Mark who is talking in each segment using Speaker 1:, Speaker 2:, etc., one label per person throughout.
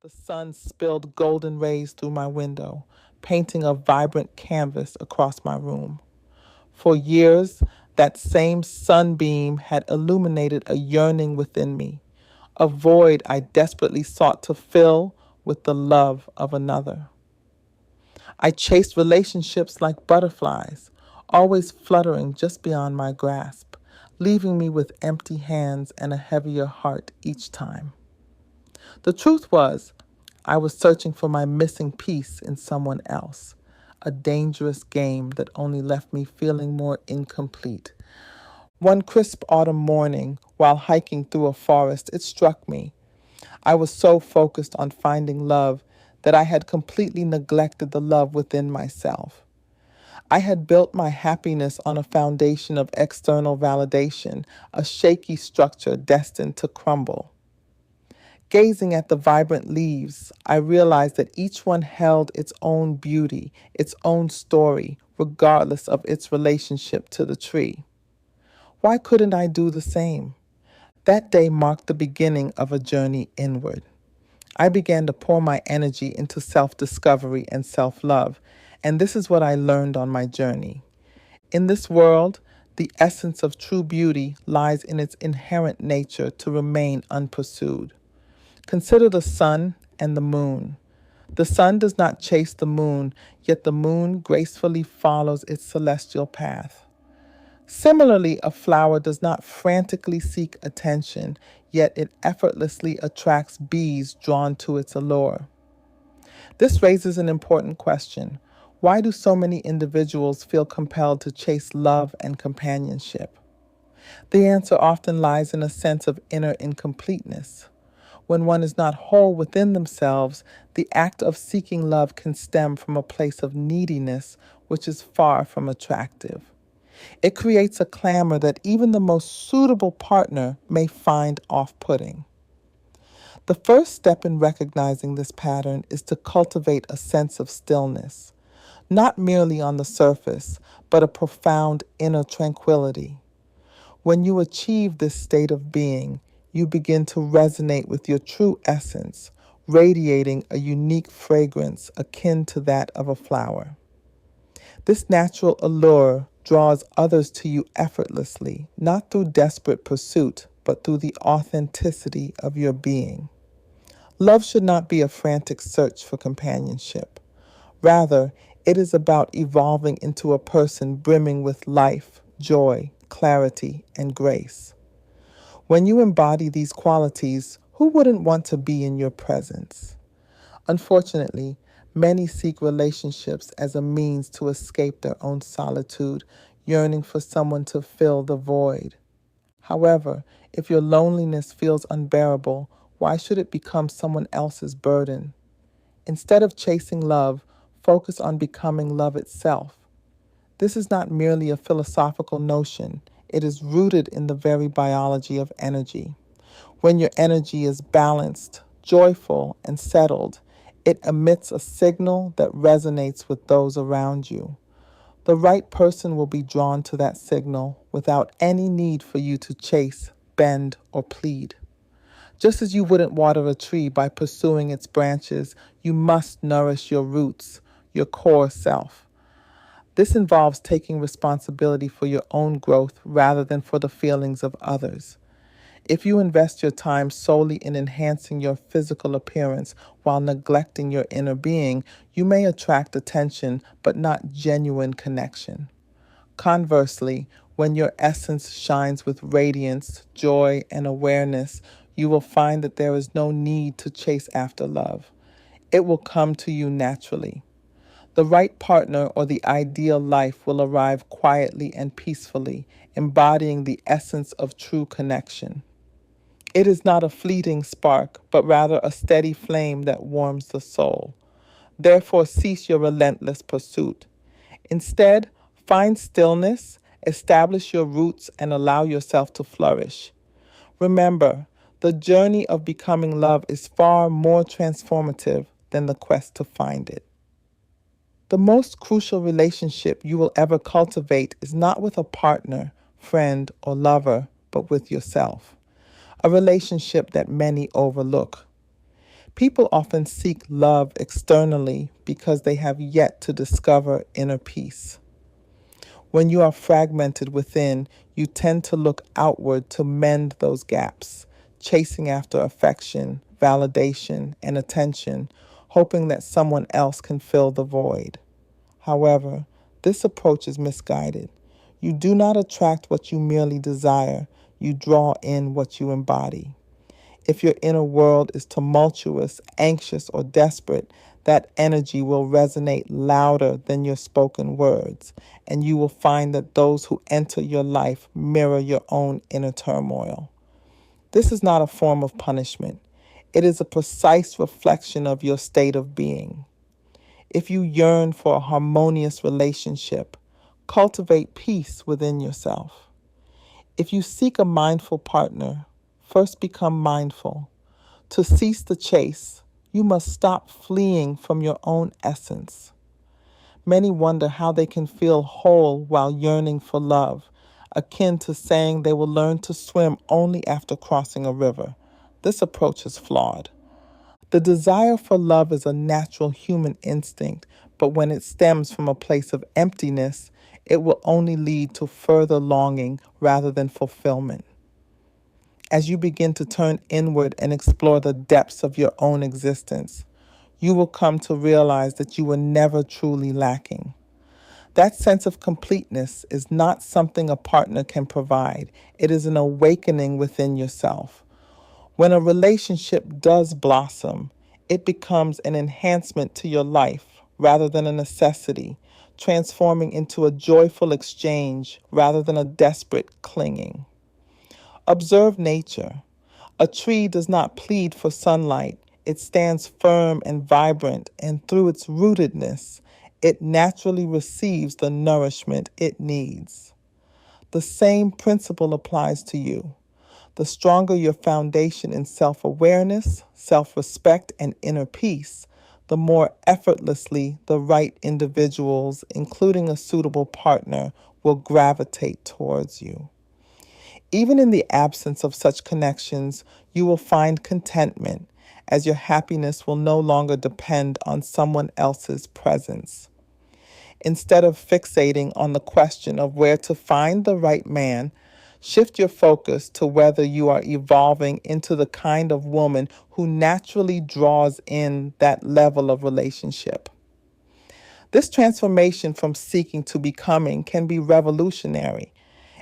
Speaker 1: The sun spilled golden rays through my window, painting a vibrant canvas across my room. For years, that same sunbeam had illuminated a yearning within me, a void I desperately sought to fill with the love of another. I chased relationships like butterflies, always fluttering just beyond my grasp, leaving me with empty hands and a heavier heart each time. The truth was, I was searching for my missing piece in someone else, a dangerous game that only left me feeling more incomplete. One crisp autumn morning, while hiking through a forest, it struck me. I was so focused on finding love that I had completely neglected the love within myself. I had built my happiness on a foundation of external validation, a shaky structure destined to crumble. Gazing at the vibrant leaves, I realized that each one held its own beauty, its own story, regardless of its relationship to the tree. Why couldn't I do the same? That day marked the beginning of a journey inward. I began to pour my energy into self discovery and self love, and this is what I learned on my journey. In this world, the essence of true beauty lies in its inherent nature to remain unpursued. Consider the sun and the moon. The sun does not chase the moon, yet the moon gracefully follows its celestial path. Similarly, a flower does not frantically seek attention, yet it effortlessly attracts bees drawn to its allure. This raises an important question. Why do so many individuals feel compelled to chase love and companionship? The answer often lies in a sense of inner incompleteness. When one is not whole within themselves, the act of seeking love can stem from a place of neediness, which is far from attractive. It creates a clamor that even the most suitable partner may find off putting. The first step in recognizing this pattern is to cultivate a sense of stillness, not merely on the surface, but a profound inner tranquility. When you achieve this state of being, you begin to resonate with your true essence, radiating a unique fragrance akin to that of a flower. This natural allure draws others to you effortlessly, not through desperate pursuit, but through the authenticity of your being. Love should not be a frantic search for companionship. Rather, it is about evolving into a person brimming with life, joy, clarity, and grace. When you embody these qualities, who wouldn't want to be in your presence? Unfortunately, many seek relationships as a means to escape their own solitude, yearning for someone to fill the void. However, if your loneliness feels unbearable, why should it become someone else's burden? Instead of chasing love, focus on becoming love itself. This is not merely a philosophical notion, it is rooted in the very biology of energy. When your energy is balanced, joyful, and settled, it emits a signal that resonates with those around you. The right person will be drawn to that signal without any need for you to chase, bend, or plead. Just as you wouldn't water a tree by pursuing its branches, you must nourish your roots, your core self. This involves taking responsibility for your own growth rather than for the feelings of others. If you invest your time solely in enhancing your physical appearance while neglecting your inner being, you may attract attention but not genuine connection. Conversely, when your essence shines with radiance, joy, and awareness, you will find that there is no need to chase after love. It will come to you naturally. The right partner or the ideal life will arrive quietly and peacefully, embodying the essence of true connection. It is not a fleeting spark, but rather a steady flame that warms the soul. Therefore, cease your relentless pursuit. Instead, find stillness, establish your roots, and allow yourself to flourish. Remember, the journey of becoming love is far more transformative than the quest to find it. The most crucial relationship you will ever cultivate is not with a partner, friend, or lover, but with yourself. A relationship that many overlook. People often seek love externally because they have yet to discover inner peace. When you are fragmented within, you tend to look outward to mend those gaps, chasing after affection, validation, and attention, hoping that someone else can fill the void. However, this approach is misguided. You do not attract what you merely desire, you draw in what you embody. If your inner world is tumultuous, anxious, or desperate, that energy will resonate louder than your spoken words, and you will find that those who enter your life mirror your own inner turmoil. This is not a form of punishment. It is a precise reflection of your state of being. If you yearn for a harmonious relationship, cultivate peace within yourself. If you seek a mindful partner, first become mindful. To cease the chase, you must stop fleeing from your own essence. Many wonder how they can feel whole while yearning for love, akin to saying they will learn to swim only after crossing a river. This approach is flawed. The desire for love is a natural human instinct, but when it stems from a place of emptiness, it will only lead to further longing rather than fulfillment. As you begin to turn inward and explore the depths of your own existence, you will come to realize that you were never truly lacking. That sense of completeness is not something a partner can provide. It is an awakening within yourself. When a relationship does blossom, it becomes an enhancement to your life rather than a necessity, transforming into a joyful exchange rather than a desperate clinging. Observe nature. A tree does not plead for sunlight. It stands firm and vibrant, and through its rootedness, it naturally receives the nourishment it needs. The same principle applies to you. The stronger your foundation in self-awareness, self-respect, and inner peace, the more effortlessly the right individuals, including a suitable partner, will gravitate towards you. Even in the absence of such connections, you will find contentment, as your happiness will no longer depend on someone else's presence. Instead of fixating on the question of where to find the right man, shift your focus to whether you are evolving into the kind of woman who naturally draws in that level of relationship. This transformation from seeking to becoming can be revolutionary.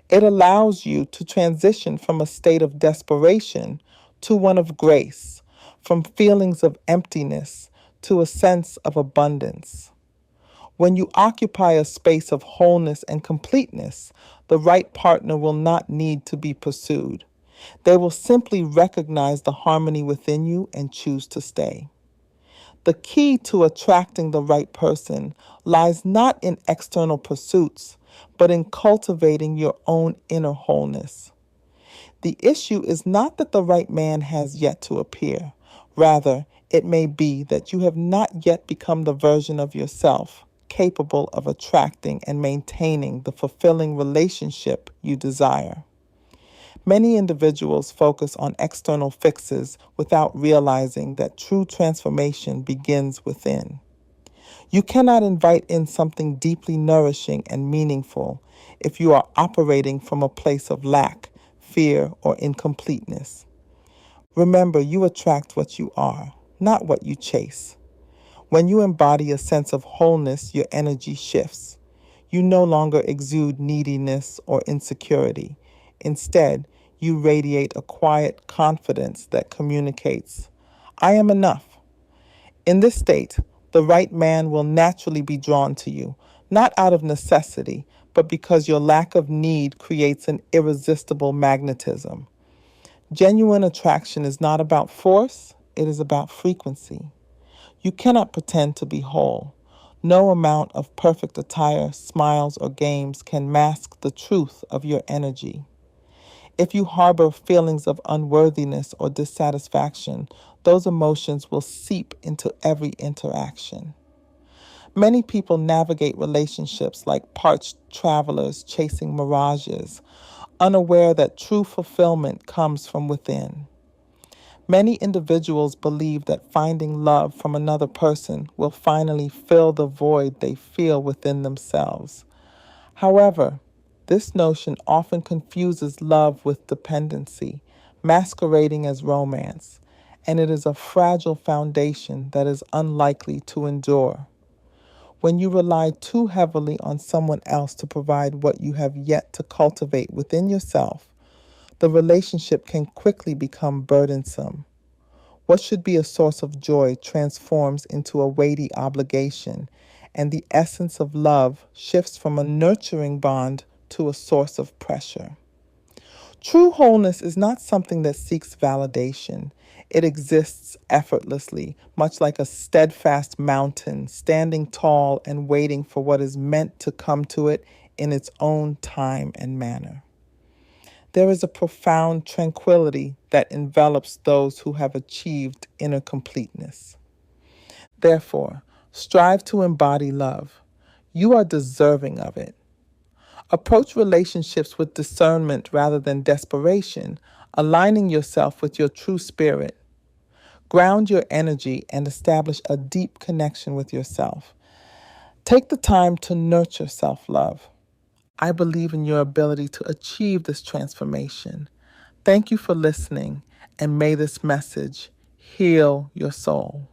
Speaker 1: It allows you to transition from a state of desperation to one of grace, from feelings of emptiness to a sense of abundance. When you occupy a space of wholeness and completeness, the right partner will not need to be pursued. They will simply recognize the harmony within you and choose to stay. The key to attracting the right person lies not in external pursuits, but in cultivating your own inner wholeness. The issue is not that the right man has yet to appear. Rather, it may be that you have not yet become the version of yourself capable of attracting and maintaining the fulfilling relationship you desire. Many individuals focus on external fixes without realizing that true transformation begins within. You cannot invite in something deeply nourishing and meaningful if you are operating from a place of lack, fear, or incompleteness. Remember, you attract what you are, not what you chase. When you embody a sense of wholeness, your energy shifts. You no longer exude neediness or insecurity. Instead, you radiate a quiet confidence that communicates, I am enough. In this state, the right man will naturally be drawn to you, not out of necessity, but because your lack of need creates an irresistible magnetism. Genuine attraction is not about force, it is about frequency. You cannot pretend to be whole. No amount of perfect attire, smiles, or games can mask the truth of your energy. If you harbor feelings of unworthiness or dissatisfaction, those emotions will seep into every interaction. Many people navigate relationships like parched travelers chasing mirages, unaware that true fulfillment comes from within. Many individuals believe that finding love from another person will finally fill the void they feel within themselves. However, this notion often confuses love with dependency, masquerading as romance, and it is a fragile foundation that is unlikely to endure. When you rely too heavily on someone else to provide what you have yet to cultivate within yourself, the relationship can quickly become burdensome. What should be a source of joy transforms into a weighty obligation, and the essence of love shifts from a nurturing bond to a source of pressure. True wholeness is not something that seeks validation. It exists effortlessly, much like a steadfast mountain, standing tall and waiting for what is meant to come to it in its own time and manner. There is a profound tranquility that envelops those who have achieved inner completeness. Therefore, strive to embody love. You are deserving of it. Approach relationships with discernment rather than desperation, aligning yourself with your true spirit. Ground your energy and establish a deep connection with yourself. Take the time to nurture self love. I believe in your ability to achieve this transformation. Thank you for listening, and may this message heal your soul.